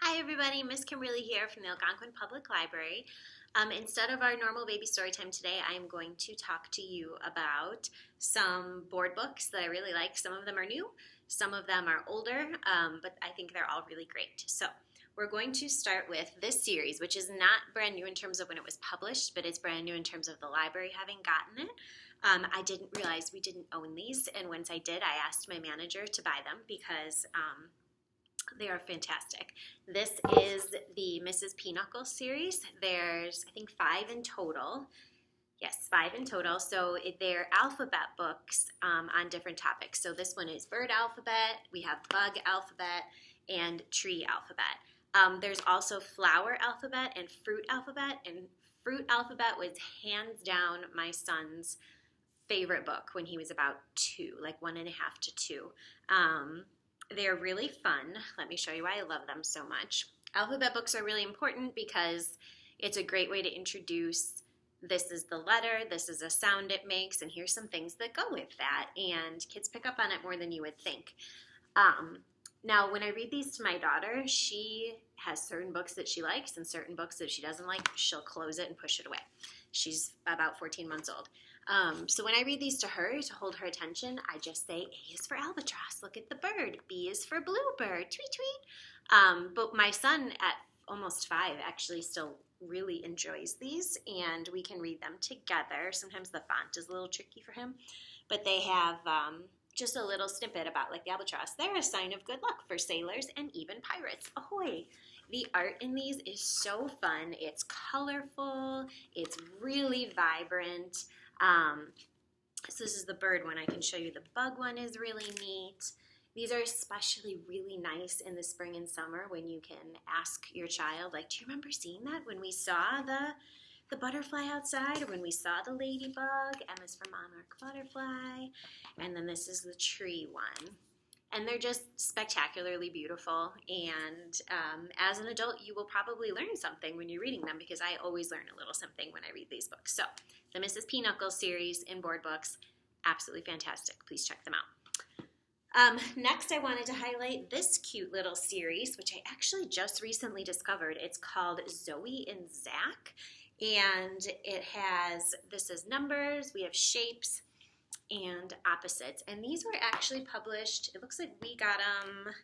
Hi everybody, Miss Kimberly here from the Algonquin Public Library. Instead of our normal baby story time today, I am going to talk to you about some board books that I really like. Some of them are new, some of them are older, but I think they're all really great. So we're going to start with this series, which is not brand new in terms of when it was published, but it's brand new in terms of the library having gotten it. I didn't realize we didn't own these, and once I did, I asked my manager to buy them because they are fantastic. This is the Mrs. Pinochle series. There's, I think, 5 in total. Yes, 5 in total. So they're alphabet books on different topics. So this one is bird alphabet, we have bug alphabet, and tree alphabet. There's also flower alphabet and fruit alphabet. And fruit alphabet was hands down my son's favorite book when he was about 2, like 1.5 to 2. They're really fun. Let me show you why I love them so much. Alphabet books are really important because it's a great way to introduce this is the letter, this is a sound it makes, and here's some things that go with that. And kids pick up on it more than you would think. Now, when I read these to my daughter, she has certain books that she likes and certain books that she doesn't like. She'll close it and push it away. She's about 14 months old. So when I read these to her to hold her attention, I just say, A is for albatross, look at the bird. B is for bluebird, tweet, tweet. But my son at almost 5 actually still really enjoys these, and we can read them together. Sometimes the font is a little tricky for him, but they have just a little snippet about, like the albatross. They're a sign of good luck for sailors and even pirates. Ahoy! The art in these is so fun. It's colorful. It's really vibrant. So this is the bird one. I can show you the bug one is really neat. These are especially really nice in the spring and summer when you can ask your child, like, do you remember seeing that when we saw the butterfly outside, or when we saw the ladybug? M is for monarch butterfly. And then this is the tree one. And they're just spectacularly beautiful. And as an adult, you will probably learn something when you're reading them, because I always learn a little something when I read these books. So the Mrs. Pinochle series in board books, absolutely fantastic. Please check them out. Next, I wanted to highlight this cute little series, which I actually just recently discovered. It's called Zoe and Zach. And it has, this is numbers, we have shapes, and opposites. And these were actually published, it looks like we got them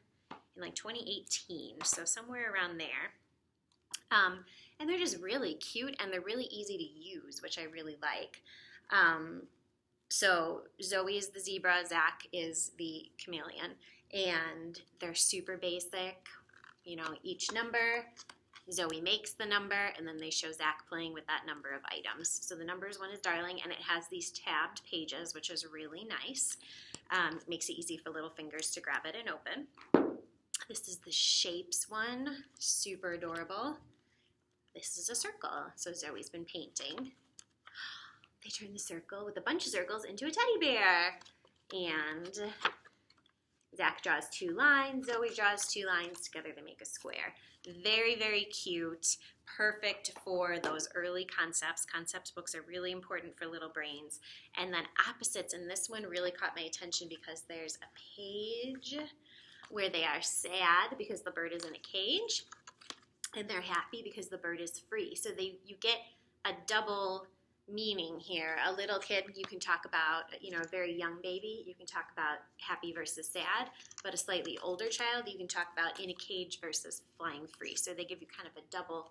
in like 2018, so somewhere around there. And they're just really cute, and they're really easy to use, which I really like. So Zoe is the zebra, Zach is the chameleon, and they're super basic. You know, each number, Zoe makes the number, and then they show Zach playing with that number of items. So the numbers one is Darling, and it has these tabbed pages, which is really nice. It makes it easy for little fingers to grab it and open. This is the shapes one, super adorable. This is a circle, so Zoe's been painting. They turn the circle with a bunch of circles into a teddy bear. And Zach draws 2 lines, Zoe draws 2 lines, together they make a square. Very, very cute, perfect for those early concepts. Concept books are really important for little brains. And then opposites, and this one really caught my attention because there's a page where they are sad because the bird is in a cage, and they're happy because the bird is free. So you get a double meaning here. A little kid, you can talk about, you know, a very young baby, you can talk about happy versus sad, but a slightly older child, you can talk about in a cage versus flying free. So they give you kind of a double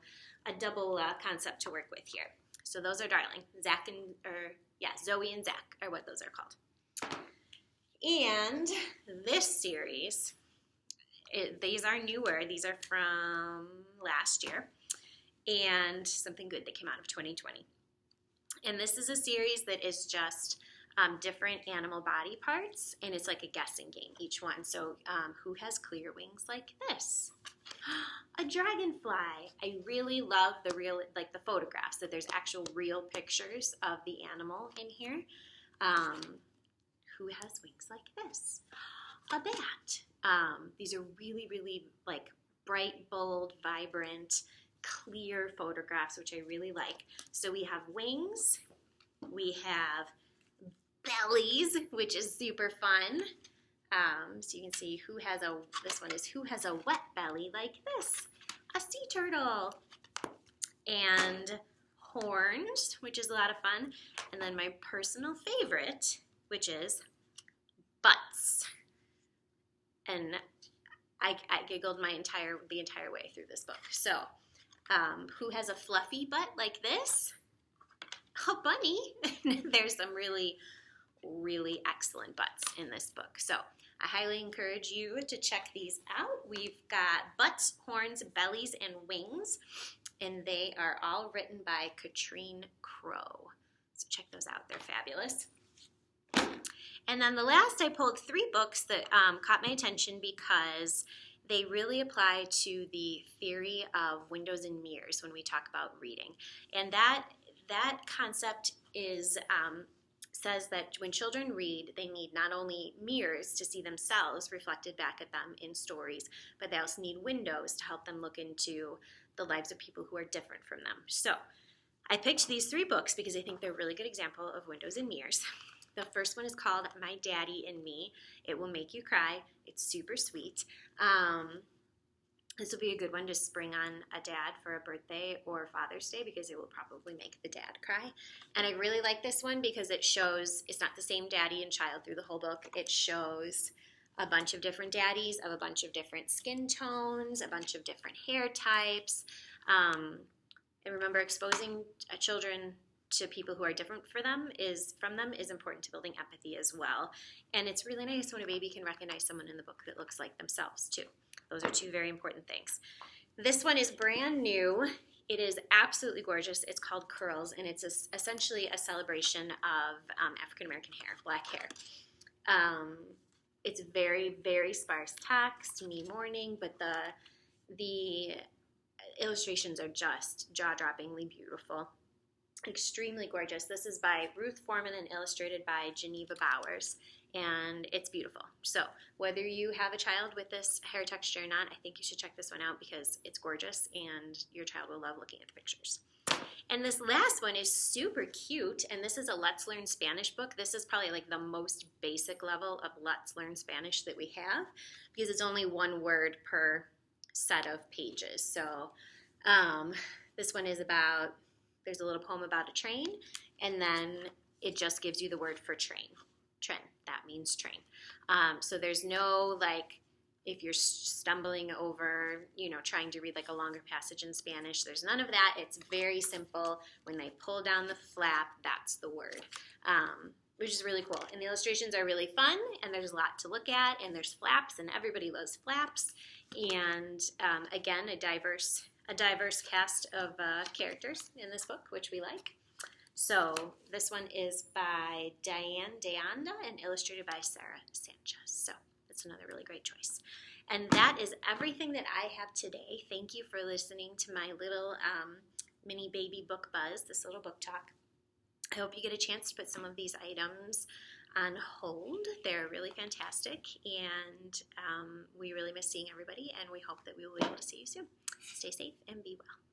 concept to work with here. So those are Darling. Zoe and Zach are what those are called. And this series, these are newer. These are from last year, and something good that came out of 2020. And this is a series that is just different animal body parts, and it's like a guessing game, each one. So who has clear wings like this? A dragonfly. I really love the photographs, that there's actual real pictures of the animal in here. Who has wings like this? A bat. These are really, really like bright, bold, vibrant, clear photographs, which I really like. So we have wings, we have bellies, which is super fun. So you can see this one is who has a wet belly like this? A sea turtle. And horns, which is a lot of fun. And then my personal favorite, which is butts. And I giggled the entire way through this book. So, who has a fluffy butt like this? A bunny. There's some really, really excellent butts in this book. So, I highly encourage you to check these out. We've got butts, horns, bellies, and wings, and they are all written by Katrine Crow. So check those out. They're fabulous. And then the last, I pulled 3 books that caught my attention because they really apply to the theory of windows and mirrors when we talk about reading. And that concept is says that when children read, they need not only mirrors to see themselves reflected back at them in stories, but they also need windows to help them look into the lives of people who are different from them. So I picked these 3 books because I think they're a really good example of windows and mirrors. The first one is called My Daddy and Me. It Will Make You Cry. It's super sweet. This will be a good one to spring on a dad for a birthday or Father's Day because it will probably make the dad cry. And I really like this one because it shows it's not the same daddy and child through the whole book. It shows a bunch of different daddies of a bunch of different skin tones, a bunch of different hair types. And remember, exposing children to people who are different from them is important to building empathy as well. And it's really nice when a baby can recognize someone in the book that looks like themselves too. Those are 2 very important things. This one is brand new. It is absolutely gorgeous. It's called Curls, and it's essentially a celebration of African American hair, black hair. It's very, very sparse text, me morning, but the illustrations are just jaw-droppingly beautiful. Extremely gorgeous. This is by Ruth Foreman and illustrated by Geneva Bowers, and it's beautiful. So whether you have a child with this hair texture or not, I think you should check this one out because it's gorgeous and your child will love looking at the pictures. And this last one is super cute, and this is a Let's Learn Spanish book. This is probably like the most basic level of Let's Learn Spanish that we have because it's only 1 word per set of pages. So this one is about, there's a little poem about a train, and then it just gives you the word for train. Tren, that means train. So there's no, like, if you're stumbling over, trying to read like a longer passage in Spanish, there's none of that. It's very simple. When they pull down the flap, that's the word, which is really cool. And the illustrations are really fun, and there's a lot to look at, and there's flaps, and everybody loves flaps. And again, a diverse cast of characters in this book, which we like. So this one is by Diane Deanda and illustrated by Sarah Sanchez. So that's another really great choice. And that is everything that I have today. Thank you for listening to my little mini baby book buzz, this little book talk. I hope you get a chance to put some of these items on hold. They're really fantastic, and we really miss seeing everybody, and we hope that we will be able to see you soon. Stay safe and be well.